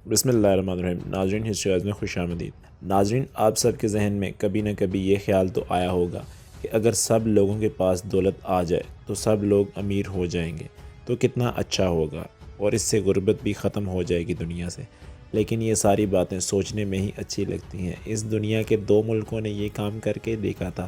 بسم اللہ الرحمن الرحیم۔ ناظرین، ہسٹری آج میں خوش آمدید۔ ناظرین، آپ سب کے ذہن میں کبھی نہ کبھی یہ خیال تو آیا ہوگا کہ اگر سب لوگوں کے پاس دولت آ جائے تو سب لوگ امیر ہو جائیں گے تو کتنا اچھا ہوگا اور اس سے غربت بھی ختم ہو جائے گی دنیا سے۔ لیکن یہ ساری باتیں سوچنے میں ہی اچھی لگتی ہیں۔ اس دنیا کے 2 ملکوں نے یہ کام کر کے دیکھا تھا،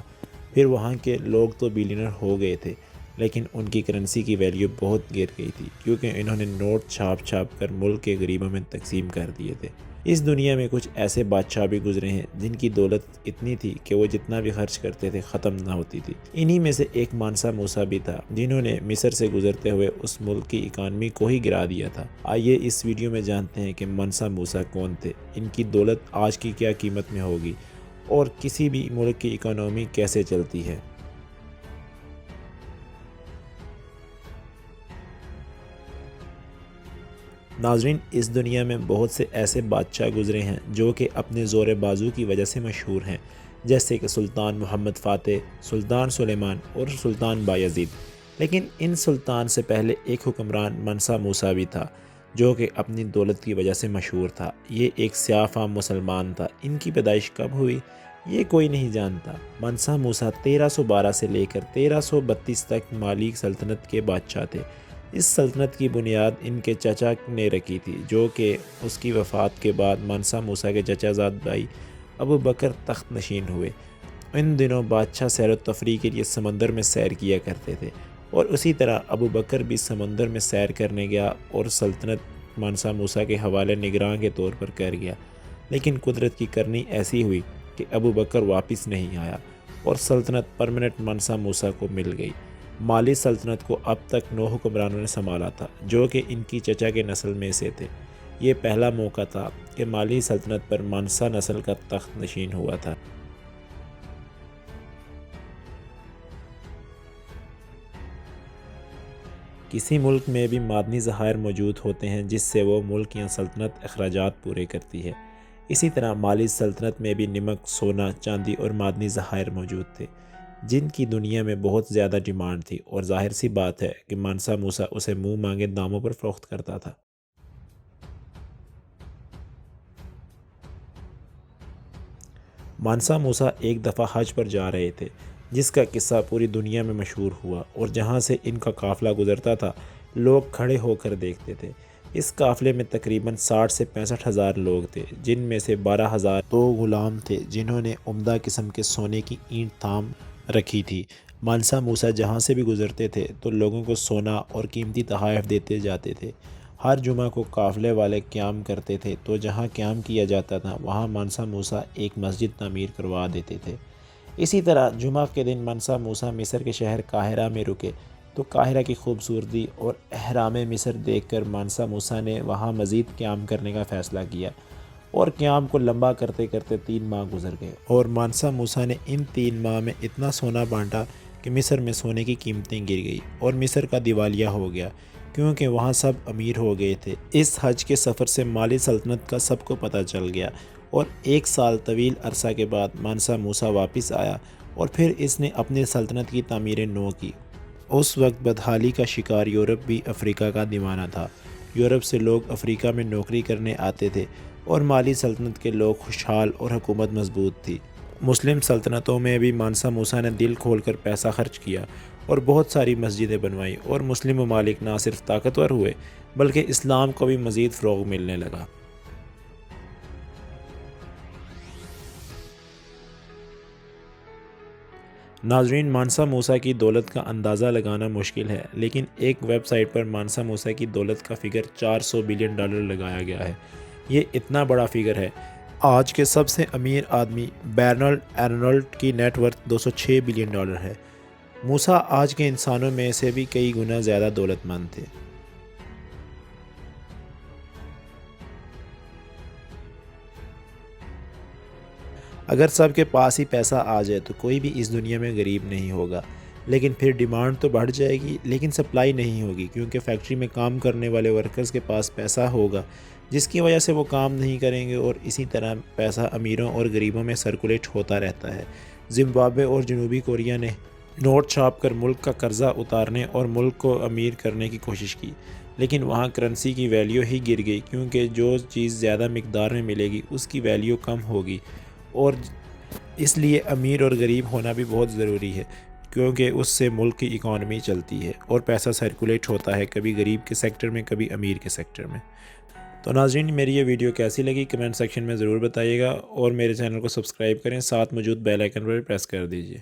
پھر وہاں کے لوگ تو بلینئر ہو گئے تھے، لیکن ان کی کرنسی کی ویلیو بہت گر گئی تھی کیونکہ انہوں نے نوٹ چھاپ کر ملک کے غریبوں میں تقسیم کر دیے تھے۔ اس دنیا میں کچھ ایسے بادشاہ بھی گزرے ہیں جن کی دولت اتنی تھی کہ وہ جتنا بھی خرچ کرتے تھے ختم نہ ہوتی تھی۔ انہی میں سے ایک مانسا موسیٰ بھی تھا جنہوں نے مصر سے گزرتے ہوئے اس ملک کی اکانومی کو ہی گرا دیا تھا۔ آئیے اس ویڈیو میں جانتے ہیں کہ مانسا موسیٰ کون تھے، ان کی دولت آج کی کیا قیمت میں ہوگی اور کسی بھی ملک کی اکانومی کیسے چلتی ہے۔ ناظرین، اس دنیا میں بہت سے ایسے بادشاہ گزرے ہیں جو کہ اپنے زور بازو کی وجہ سے مشہور ہیں، جیسے کہ سلطان محمد فاتح، سلطان سلیمان اور سلطان بایزید۔ لیکن ان سلطان سے پہلے ایک حکمران مانسا موسیٰ بھی تھا جو کہ اپنی دولت کی وجہ سے مشہور تھا۔ یہ ایک سیاہ فام مسلمان تھا۔ ان کی پیدائش کب ہوئی یہ کوئی نہیں جانتا۔ مانسا موسیٰ 1312 سے لے کر 1332 تک مالی سلطنت کے بادشاہ تھے۔ اس سلطنت کی بنیاد ان کے چچا نے رکھی تھی جو کہ اس کی وفات کے بعد مانسا موسیٰ کے چچا زاد بھائی ابو بکر تخت نشین ہوئے۔ ان دنوں بادشاہ سیر و تفریح کے لیے سمندر میں سیر کیا کرتے تھے اور اسی طرح ابو بکر بھی سمندر میں سیر کرنے گیا اور سلطنت مانسا موسیٰ کے حوالے نگراں کے طور پر کر گیا۔ لیکن قدرت کی کرنی ایسی ہوئی کہ ابو بکر واپس نہیں آیا اور سلطنت پرمننٹ مانسا موسیٰ کو مل گئی۔ مالی سلطنت کو اب تک 9 حکمرانوں نے سنبھالا تھا جو کہ ان کی چچا کے نسل میں سے تھے۔ یہ پہلا موقع تھا کہ مالی سلطنت پر مانسا نسل کا تخت نشین ہوا تھا۔ کسی ملک میں بھی معدنی ذخائر موجود ہوتے ہیں جس سے وہ ملک یا سلطنت اخراجات پورے کرتی ہے۔ اسی طرح مالی سلطنت میں بھی نمک، سونا، چاندی اور معدنی ذخائر موجود تھے جن کی دنیا میں بہت زیادہ ڈیمانڈ تھی، اور ظاہر سی بات ہے کہ مانسا موسیٰ اسے منہ مانگے داموں پر فروخت کرتا تھا۔ مانسا موسیٰ ایک دفعہ حج پر جا رہے تھے جس کا قصہ پوری دنیا میں مشہور ہوا، اور جہاں سے ان کا قافلہ گزرتا تھا لوگ کھڑے ہو کر دیکھتے تھے۔ اس قافلے میں تقریباً 60 سے 65 ہزار لوگ تھے، جن میں سے 12,000 تو غلام تھے جنہوں نے عمدہ قسم کے سونے کی اینٹ تھام رکھی تھی۔ مانسا موسیٰ جہاں سے بھی گزرتے تھے تو لوگوں کو سونا اور قیمتی تحائف دیتے جاتے تھے۔ ہر جمعہ کو قافلے والے قیام کرتے تھے تو جہاں قیام کیا جاتا تھا وہاں مانسا موسیٰ ایک مسجد تعمیر کروا دیتے تھے۔ اسی طرح جمعہ کے دن مانسا موسیٰ مصر کے شہر قاہرہ میں رکے تو قاہرہ کی خوبصورتی اور اہرام مصر دیکھ کر مانسا موسیٰ نے وہاں مزید قیام کرنے کا فیصلہ کیا، اور قیام کو لمبا کرتے کرتے 3 ماہ گزر گئے، اور مانسا موسیٰ نے ان 3 ماہ میں اتنا سونا بانٹا کہ مصر میں سونے کی قیمتیں گر گئی اور مصر کا دیوالیہ ہو گیا کیونکہ وہاں سب امیر ہو گئے تھے۔ اس حج کے سفر سے مالی سلطنت کا سب کو پتہ چل گیا، اور 1 سال طویل عرصہ کے بعد مانسا موسیٰ واپس آیا اور پھر اس نے اپنی سلطنت کی تعمیر نو کی۔ اس وقت بدحالی کا شکار یورپ بھی افریقہ کا دیوانہ تھا۔ یورپ سے لوگ افریقہ میں نوکری کرنے آتے تھے اور مالی سلطنت کے لوگ خوشحال اور حکومت مضبوط تھی۔ مسلم سلطنتوں میں بھی مانسا موسیٰ نے دل کھول کر پیسہ خرچ کیا اور بہت ساری مسجدیں بنوائیں، اور مسلم ممالک نہ صرف طاقتور ہوئے بلکہ اسلام کو بھی مزید فروغ ملنے لگا۔ ناظرین، مانسا موسیٰ کی دولت کا اندازہ لگانا مشکل ہے، لیکن ایک ویب سائٹ پر مانسا موسیٰ کی دولت کا فگر $400 بلین لگایا گیا ہے۔ یہ اتنا بڑا فگر ہے۔ آج کے سب سے امیر آدمی برنارڈ ارنولڈ کی نیٹ ورتھ $206 بلین ہے۔ موسیٰ آج کے انسانوں میں سے بھی کئی گنا زیادہ دولت مند تھے۔ اگر سب کے پاس ہی پیسہ آ جائے تو کوئی بھی اس دنیا میں غریب نہیں ہوگا، لیکن پھر ڈیمانڈ تو بڑھ جائے گی لیکن سپلائی نہیں ہوگی، کیونکہ فیکٹری میں کام کرنے والے ورکرز کے پاس پیسہ ہوگا جس کی وجہ سے وہ کام نہیں کریں گے، اور اسی طرح پیسہ امیروں اور غریبوں میں سرکولیٹ ہوتا رہتا ہے۔ زمبابوے اور جنوبی کوریا نے نوٹ چھاپ کر ملک کا قرضہ اتارنے اور ملک کو امیر کرنے کی کوشش کی، لیکن وہاں کرنسی کی ویلیو ہی گر گئی، کیونکہ جو چیز زیادہ مقدار میں ملے گی اس کی ویلیو کم ہوگی، اور اس لیے امیر اور غریب ہونا بھی بہت ضروری ہے، کیونکہ اس سے ملک کی اکانومی چلتی ہے اور پیسہ سرکولیٹ ہوتا ہے، کبھی غریب کے سیکٹر میں کبھی امیر کے سیکٹر میں۔ تو ناظرین، میری یہ ویڈیو کیسی لگی کمنٹ سیکشن میں ضرور بتائیے گا، اور میرے چینل کو سبسکرائب کریں، ساتھ موجود بیل آئیکن پر پریس کر دیجیے۔